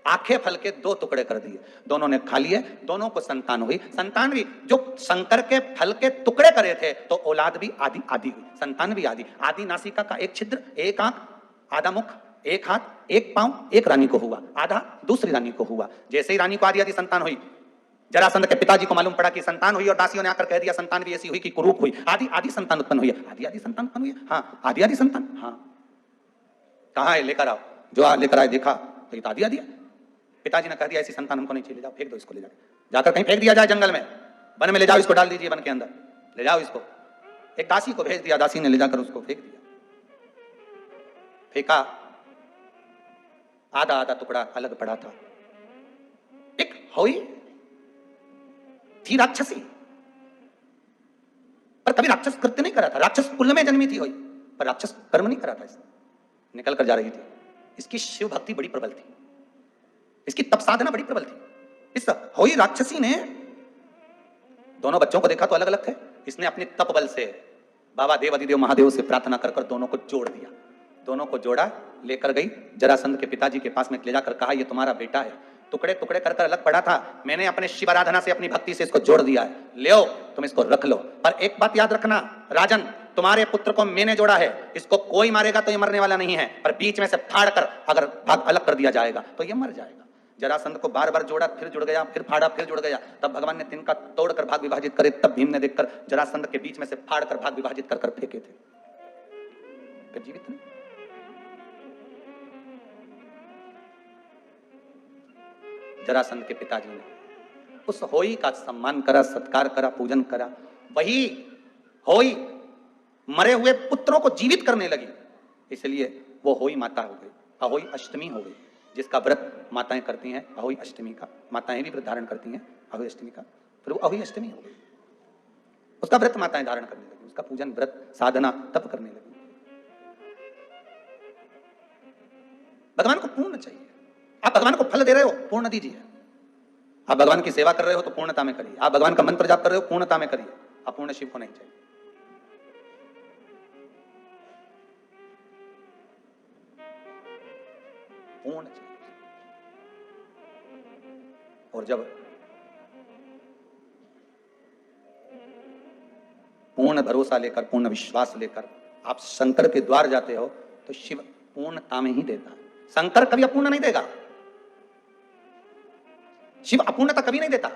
आखे फल के दो टुकड़े कर दिए, दोनों ने खा लिए, दोनों को संतान हुई। संतान भी जो शंकर के फल के टुकड़े करे थे तो औलाद भी आदि आदि हुई, संतान भी आदि। आदि नासिका का एक छिद्र, एक आंख, आधा मुख, एक हाथ, एक पांव, एक रानी को हुआ, आधा दूसरी रानी को हुआ। जैसे ही रानी को आदि आदि संतान हुई, जरासंध के पिताजी को मालूम पड़ा कि संतान हुई और दासियों ने आकर कह दिया संतान भी ऐसी हुई कि कुरूप हुई, आदि आदि संतान उत्पन्न हुई। आदि आदि संतान उत्पन्न हुई, हाँ आदि आदि संतान, हाँ कहाँ है, लेकर आओ। जो लेकर आए देखा तो ये आदि आदि है। पिताजी ने कह दिया ऐसी संतान हमको नहीं चाहिए, ले जाओ फेंक दो इसको, ले जाकर जाकर कहीं फेंक दिया जाए, जंगल में, वन में ले जाओ इसको, डाल दीजिए वन के अंदर, ले जाओ इसको। एक दासी को भेज दिया, दासी ने ले जाकर उसको फेंक दिया। फेंका, आधा आधा टुकड़ा अलग पड़ा था। एक हुई थी राक्षसी, पर कभी राक्षस कृत्य नहीं करा था, राक्षस कुल में जन्मी थी हुई, पर राक्षस कर्म नहीं करा था। इसने निकल कर जा रही थी, इसकी शिव भक्ति बड़ी प्रबल थी, इसकी तप साधना बड़ी प्रबल थी। इस हुई राक्षसी ने दोनों बच्चों को देखा तो अलग अलग थे, इसने अपने तप बल से बाबा देव अधिदेव महादेव से प्रार्थना कर कर दोनों को जोड़ दिया। दोनों को जोड़ा, लेकर गई जरासंध के पिताजी के पास में ले जाकर कहा ये तुम्हारा बेटा है, टुकड़े टुकड़े कर कर अलग पड़ा था, मैंने अपने शिव आराधना से अपनी भक्ति से इसको जोड़ दिया है, ले तुम इसको रख लो। पर एक बात याद रखना राजन, तुम्हारे पुत्र को मैंने जोड़ा है, इसको कोई मारेगा तो ये मरने वाला नहीं है, पर बीच में से फाड़ कर अगर भाग अलग कर दिया जाएगा तो ये मर जाएगा। जरासंध को बार बार जोड़ा, फिर जुड़ गया, फिर फाड़ा, फिर जुड़ गया। तब भगवान ने तिनका तोड़कर भाग विभाजित करे, तब भीम ने देखकर जरासंध के बीच में से फाड़ कर भाग विभाजित कर फेंके थे, फिर जीवित नहीं। जरासंध के पिताजी ने उस होई का सम्मान करा, सत्कार करा, पूजन करा। वही होई मरे हुए पुत्रों को जीवित करने लगी, इसलिए वो होई माता हो गई, अहोई अष्टमी हो गई, जिसका व्रत माताएं करती हैं। अहोई अष्टमी का माताएं भी व्रत धारण करती हैं, अहोई अष्टमी का, फिर वो अहोई अष्टमी हो गई, उसका व्रत माताएं धारण करने लगी, उसका पूजन व्रत साधना तप करने लगी। भगवान को पूर्ण चाहिए। आप भगवान को फल दे रहे हो, पूर्ण दीजिए। आप भगवान की सेवा कर रहे हो तो पूर्णता में करिए। आप भगवान का मंत्र जाप कर रहे हो, पूर्णता में करिए। अपूर्ण शिव को नहीं चाहिए। पूर्ण चाहिए। और जब पूर्ण भरोसा लेकर, पूर्ण विश्वास लेकर आप शंकर के द्वार जाते हो तो शिव पूर्णता में ही देता है। शंकर कभी अपूर्ण नहीं देगा, शिव अपूर्णता कभी नहीं देता।